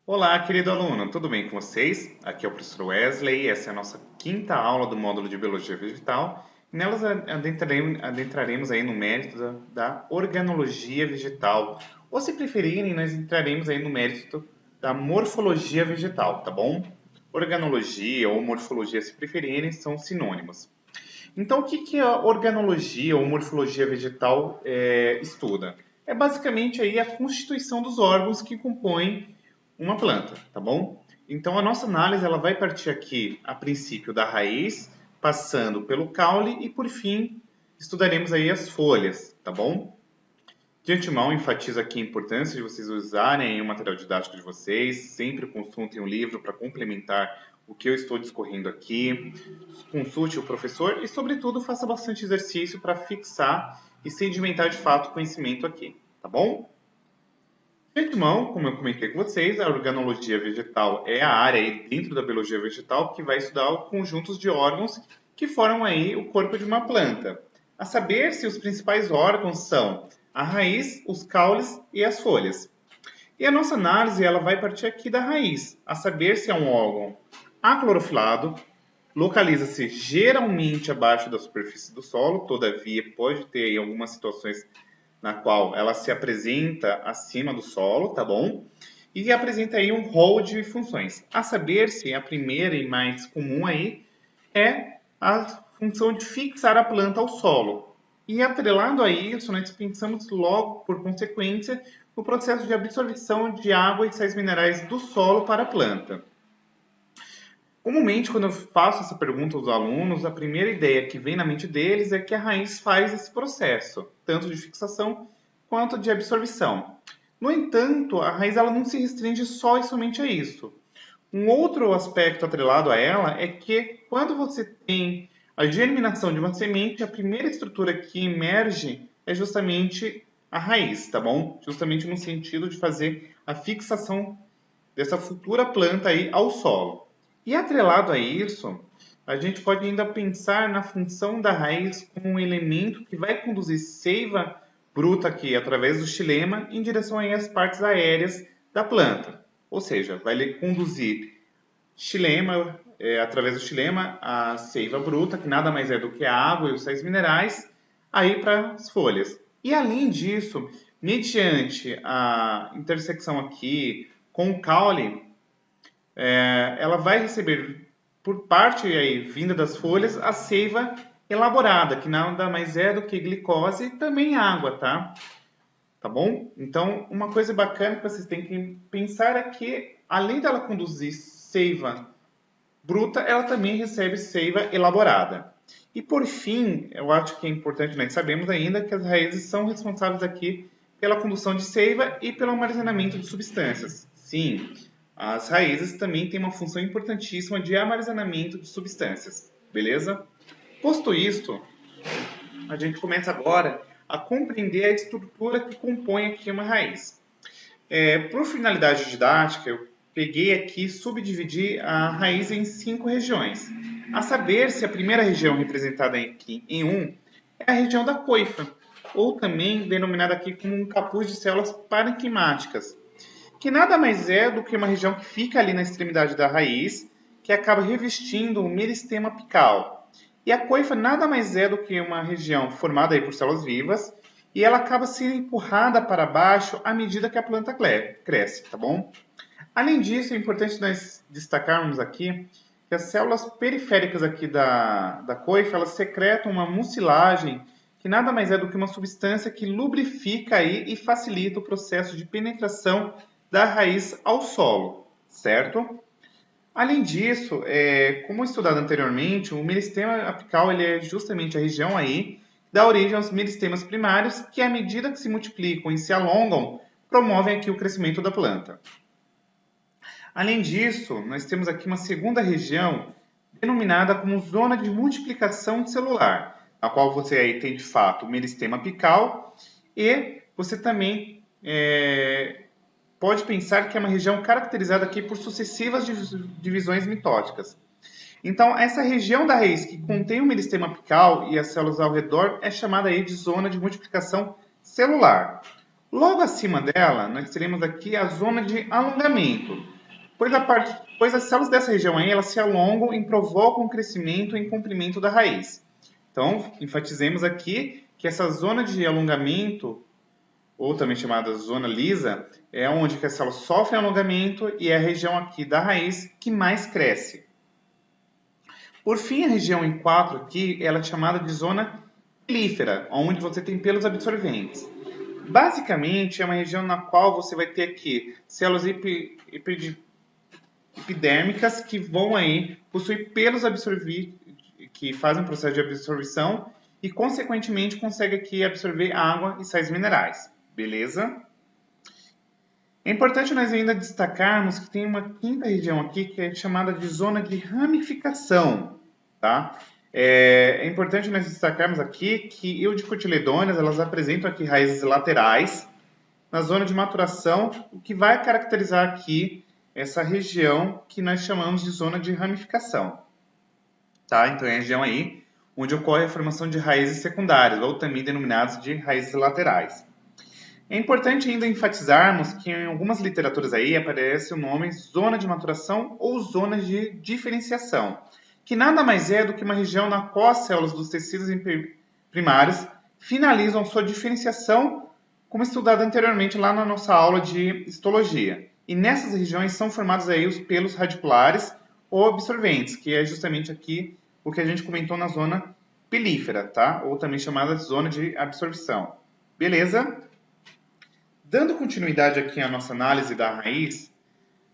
Olá, querido aluno, tudo bem com vocês? Aqui é o professor Wesley, essa é a nossa quinta aula do módulo de Biologia Vegetal. E nelas adentraremos aí no mérito da organologia vegetal, ou se preferirem, nós entraremos aí no mérito da morfologia vegetal, tá bom? Organologia ou morfologia, se preferirem, são sinônimos. Então, o que a organologia ou morfologia vegetal estuda? É basicamente aí a constituição dos órgãos que compõem uma planta, tá bom? Então, a nossa análise ela vai partir aqui, a princípio, da raiz, passando pelo caule e, por fim, estudaremos aí as folhas, tá bom? De antemão, enfatizo aqui a importância de vocês usarem o material didático de vocês, sempre consultem um livro para complementar o que eu estou discorrendo aqui, consulte o professor e, sobretudo, faça bastante exercício para fixar e sedimentar de fato o conhecimento aqui, tá bom? De antemão, como eu comentei com vocês, a organologia vegetal é a área aí dentro da biologia vegetal que vai estudar os conjuntos de órgãos que formam aí o corpo de uma planta. A saber se os principais órgãos são a raiz, os caules e as folhas. E a nossa análise ela vai partir aqui da raiz, a saber se é um órgão aclorofilado, localiza-se geralmente abaixo da superfície do solo, todavia pode ter aí algumas situações na qual ela se apresenta acima do solo, tá bom? E apresenta aí um rol de funções. A saber se a primeira e mais comum aí é a função de fixar a planta ao solo. E atrelado a isso, nós pensamos logo, por consequência, no processo de absorção de água e sais minerais do solo para a planta. Comumente, quando eu faço essa pergunta aos alunos, a primeira ideia que vem na mente deles é que a raiz faz esse processo, tanto de fixação quanto de absorção. No entanto, a raiz ela não se restringe só e somente a isso. Um outro aspecto atrelado a ela é que quando você tem a germinação de uma semente, a primeira estrutura que emerge é justamente a raiz, tá bom? Justamente no sentido de fazer a fixação dessa futura planta aí ao solo. E atrelado a isso, a gente pode ainda pensar na função da raiz como um elemento que vai conduzir seiva bruta aqui através do xilema em direção aí às partes aéreas da planta. Ou seja, vai conduzir xilema, através do xilema, a seiva bruta, que nada mais é do que a água e os sais minerais, aí para as folhas. E além disso, mediante a intersecção aqui com o caule, ela vai receber por parte aí, vinda das folhas a seiva elaborada, que nada mais é do que glicose e também água, tá? Tá bom? Então, uma coisa bacana que vocês têm que pensar é que, além dela conduzir seiva bruta, ela também recebe seiva elaborada. E por fim, eu acho que é importante nós sabemos ainda que as raízes são responsáveis aqui pela condução de seiva e pelo armazenamento de substâncias. Sim, as raízes também têm uma função importantíssima de armazenamento de substâncias, beleza? Posto isto, a gente começa agora a compreender a estrutura que compõe aqui uma raiz. Por finalidade didática, eu peguei aqui e subdividi a raiz em 5 regiões. A saber se a primeira região representada aqui em 1 é a região da coifa, ou também denominada aqui como um capuz de células parenquimáticas, que nada mais é do que uma região que fica ali na extremidade da raiz, que acaba revestindo o meristema apical. E a coifa nada mais é do que uma região formada aí por células vivas, e ela acaba sendo empurrada para baixo à medida que a planta cresce, tá bom? Além disso, é importante nós destacarmos aqui que as células periféricas aqui da coifa, elas secretam uma mucilagem que nada mais é do que uma substância que lubrifica aí e facilita o processo de penetração da raiz ao solo, certo? Além disso, como estudado anteriormente, o meristema apical ele é justamente a região aí que dá origem aos meristemas primários, que à medida que se multiplicam e se alongam, promovem aqui o crescimento da planta. Além disso, nós temos aqui uma segunda região denominada como zona de multiplicação celular, a qual você aí tem de fato o meristema apical e você também pode pensar que é uma região caracterizada aqui por sucessivas divisões mitóticas. Então, essa região da raiz que contém o meristema apical e as células ao redor é chamada aí de zona de multiplicação celular. Logo acima dela, nós teremos aqui a zona de alongamento, pois as células dessa região aí, elas se alongam e provocam o crescimento e comprimento da raiz. Então, enfatizemos aqui que essa zona de alongamento, ou também chamada zona lisa, é onde que as células sofrem alongamento e é a região aqui da raiz que mais cresce. Por fim, a região em 4 aqui, ela é chamada de zona pilífera, onde você tem pelos absorventes. Basicamente, é uma região na qual você vai ter aqui células epidérmicas que vão aí possuir pelos que fazem o processo de absorção e, consequentemente, consegue aqui absorver água e sais minerais. Beleza? É importante nós ainda destacarmos que tem uma quinta região aqui que é chamada de zona de ramificação. Tá? É importante nós destacarmos aqui que eudicotiledôneas, elas apresentam aqui raízes laterais na zona de maturação, o que vai caracterizar aqui essa região que nós chamamos de zona de ramificação. Tá? Então é a região aí onde ocorre a formação de raízes secundárias, ou também denominadas de raízes laterais. É importante ainda enfatizarmos que em algumas literaturas aí aparece o nome zona de maturação ou zona de diferenciação, que nada mais é do que uma região na qual as células dos tecidos primários finalizam sua diferenciação, como estudado anteriormente lá na nossa aula de histologia. E nessas regiões são formados aí os pelos radiculares ou absorventes, que é justamente aqui o que a gente comentou na zona pilífera, tá? Ou também chamada de zona de absorção. Beleza? Dando continuidade aqui à nossa análise da raiz,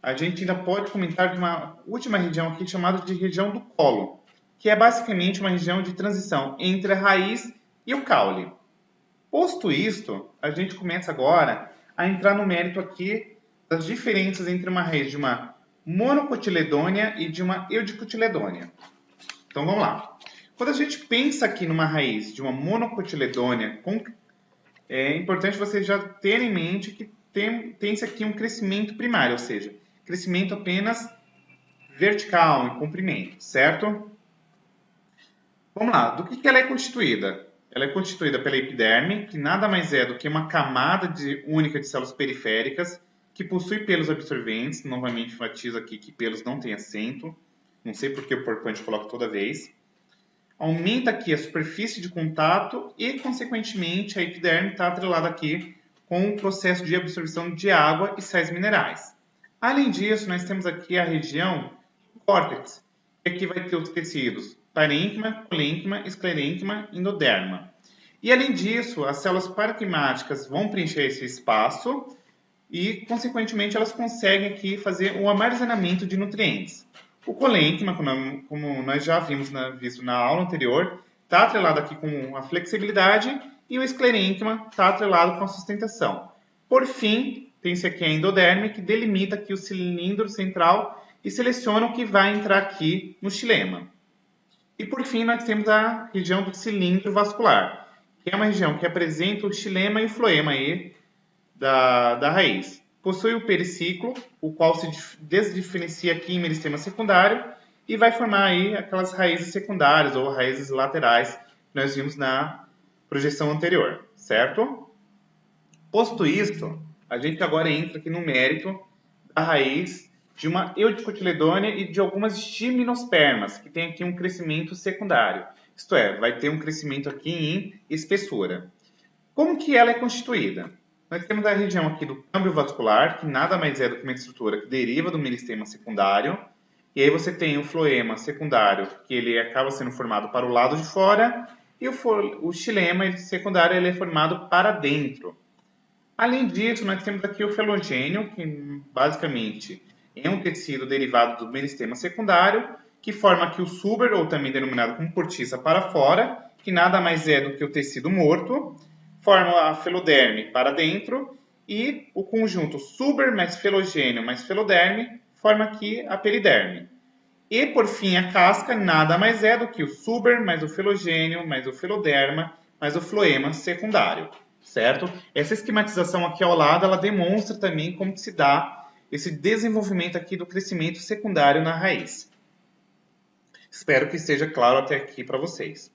a gente ainda pode comentar de uma última região aqui chamada de região do colo, que é basicamente uma região de transição entre a raiz e o caule. Posto isto, a gente começa agora a entrar no mérito aqui das diferenças entre uma raiz de uma monocotiledônea e de uma eudicotiledônea. Então vamos lá. Quando a gente pensa aqui numa raiz de uma monocotiledônea, é importante você já ter em mente que tem-se aqui um crescimento primário, ou seja, crescimento apenas vertical, em comprimento, certo? Vamos lá, do que ela é constituída? Ela é constituída pela epiderme, que nada mais é do que uma camada única de células periféricas, que possui pelos absorventes, novamente enfatizo aqui que pelos não têm acento, não sei porque o PowerPoint coloca toda vez. Aumenta aqui a superfície de contato e, consequentemente, a epiderme está atrelada aqui com o processo de absorção de água e sais minerais. Além disso, nós temos aqui a região córtex, que aqui vai ter os tecidos parênquima, colênquima, esclerênquima, endoderma. E, além disso, as células parenquimáticas vão preencher esse espaço e, consequentemente, elas conseguem aqui fazer o armazenamento de nutrientes. O colênquima, como nós já vimos visto na aula anterior, está atrelado aqui com a flexibilidade e o esclerênquima está atrelado com a sustentação. Por fim, tem-se aqui a endoderme, que delimita aqui o cilindro central e seleciona o que vai entrar aqui no xilema. E por fim, nós temos a região do cilindro vascular, que é uma região que apresenta o xilema e o floema aí da raiz. Possui o periciclo, o qual se desdiferencia aqui em meristema secundário e vai formar aí aquelas raízes secundárias ou raízes laterais que nós vimos na projeção anterior, certo? Posto isto, a gente agora entra aqui no mérito da raiz de uma eudicotiledônea e de algumas gimnospermas, que tem aqui um crescimento secundário. Isto é, vai ter um crescimento aqui em espessura. Como que ela é constituída? Nós temos a região aqui do câmbio vascular, que nada mais é do que uma estrutura que deriva do meristema secundário. E aí você tem o floema secundário, que ele acaba sendo formado para o lado de fora, e o xilema secundário ele é formado para dentro. Além disso, nós temos aqui o felogênio, que basicamente é um tecido derivado do meristema secundário, que forma aqui o suber, ou também denominado como cortiça para fora, que nada mais é do que o tecido morto. Forma a feloderme para dentro e o conjunto suber mais felogênio mais feloderme forma aqui a periderme. E, por fim, a casca nada mais é do que o suber mais o felogênio mais o feloderma mais o floema secundário, certo? Essa esquematização aqui ao lado, ela demonstra também como se dá esse desenvolvimento aqui do crescimento secundário na raiz. Espero que esteja claro até aqui para vocês.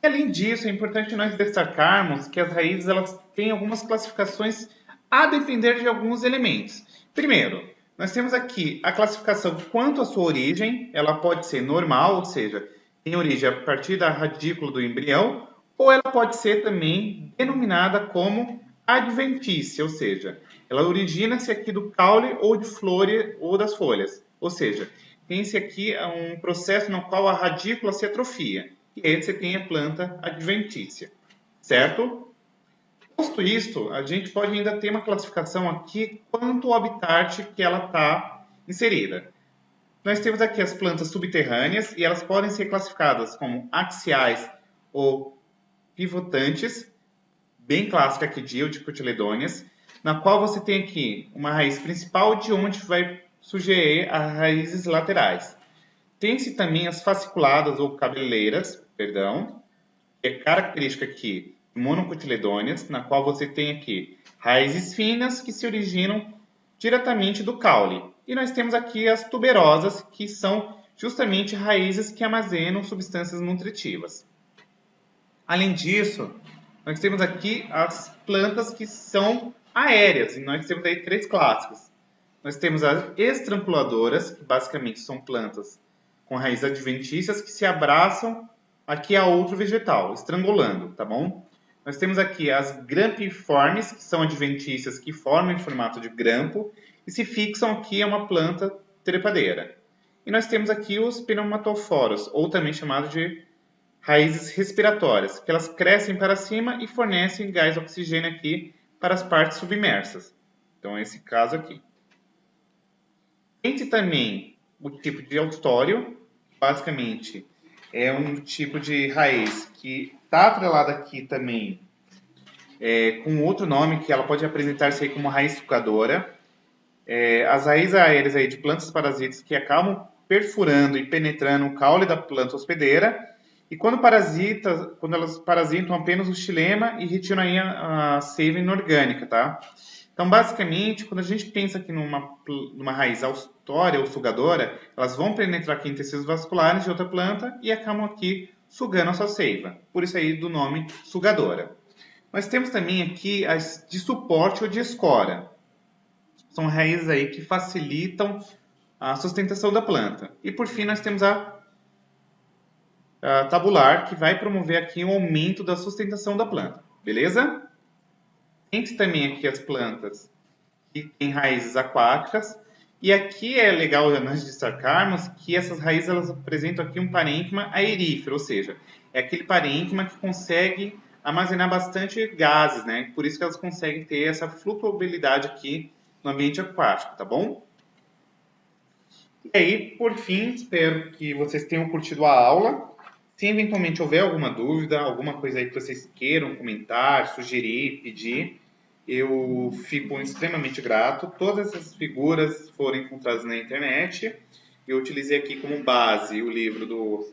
Além disso, é importante nós destacarmos que as raízes elas têm algumas classificações a depender de alguns elementos. Primeiro, Nós temos aqui a classificação quanto à sua origem, ela pode ser normal, ou seja, tem origem a partir da radícula do embrião, ou ela pode ser também denominada como adventícia, ou seja, ela origina-se aqui do caule ou de flores ou das folhas, ou seja, tem-se aqui um processo no qual a radícula se atrofia, e aí você tem a planta adventícia, certo? Posto isto, a gente pode ainda ter uma classificação aqui quanto ao habitat que ela está inserida. Nós temos aqui as plantas subterrâneas e elas podem ser classificadas como axiais ou pivotantes, bem clássica aqui de Eudicotieledôneas, na qual você tem aqui uma raiz principal de onde vai surgir as raízes laterais. Tem-se também as fasciculadas ou cabeleiras, perdão, que é característica aqui de monocotiledôneas, na qual você tem aqui raízes finas que se originam diretamente do caule. E nós temos aqui as tuberosas, que são justamente raízes que armazenam substâncias nutritivas. Além disso, nós temos aqui as plantas que são aéreas, e nós temos aí três clássicos. Nós temos as estranguladoras, que basicamente são plantas com raízes adventícias que se abraçam aqui a outro vegetal, estrangulando, tá bom? Nós temos aqui as grampiformes, que são adventícias que formam em formato de grampo e se fixam aqui a uma planta trepadeira. E nós temos aqui os pneumatoforos, ou também chamados de raízes respiratórias, que elas crescem para cima e fornecem gás oxigênio aqui para as partes submersas. Então, é esse caso aqui. Tem também o tipo de austório, basicamente é um tipo de raiz que está atrelada aqui também com outro nome, que ela pode apresentar-se aí como raiz sucadora. As raízes aéreas aí de plantas parasitas que acabam perfurando e penetrando o caule da planta hospedeira, e quando elas parasitam apenas o xilema e retiram aí a seiva inorgânica, tá? Então, basicamente, quando a gente pensa aqui numa raiz austória ou sugadora, elas vão penetrar aqui em tecidos vasculares de outra planta e acabam aqui sugando a sua seiva. Por isso aí do nome sugadora. Nós temos também aqui as de suporte ou de escora. São raízes aí que facilitam a sustentação da planta. E por fim, nós temos a tabular, que vai promover aqui o aumento da sustentação da planta. Beleza? Tem também aqui as plantas que têm raízes aquáticas. E aqui é legal nós destacarmos que essas raízes elas apresentam aqui um parênquima aerífero, ou seja, é aquele parênquima que consegue armazenar bastante gases, né? Por isso que elas conseguem ter essa flutuabilidade aqui no ambiente aquático, tá bom? E aí, por fim, espero que vocês tenham curtido a aula. Se eventualmente houver alguma dúvida, alguma coisa aí que vocês queiram comentar, sugerir, pedir, eu fico extremamente grato. Todas essas figuras foram encontradas na internet. Eu utilizei aqui como base o livro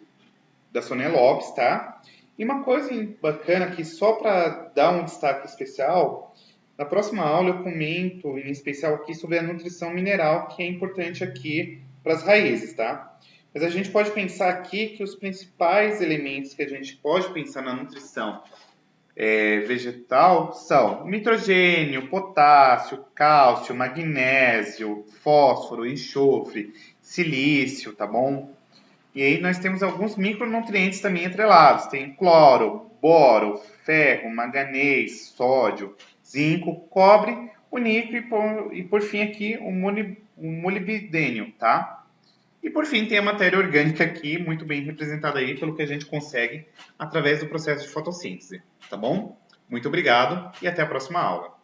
da Sônia Lopes, tá? E uma coisa bacana aqui, só para dar um destaque especial, na próxima aula eu comento em especial aqui sobre a nutrição mineral, que é importante aqui para as raízes, tá? Mas a gente pode pensar aqui que os principais elementos que a gente pode pensar na nutrição vegetal são nitrogênio, potássio, cálcio, magnésio, fósforo, enxofre, silício, tá bom? E aí nós temos alguns micronutrientes também atrelados. Tem cloro, boro, ferro, manganês, sódio, zinco, cobre, o níquel e por fim aqui o molibdênio, tá? E por fim tem a matéria orgânica aqui, muito bem representada aí pelo que a gente consegue através do processo de fotossíntese, tá bom? Muito obrigado e até a próxima aula.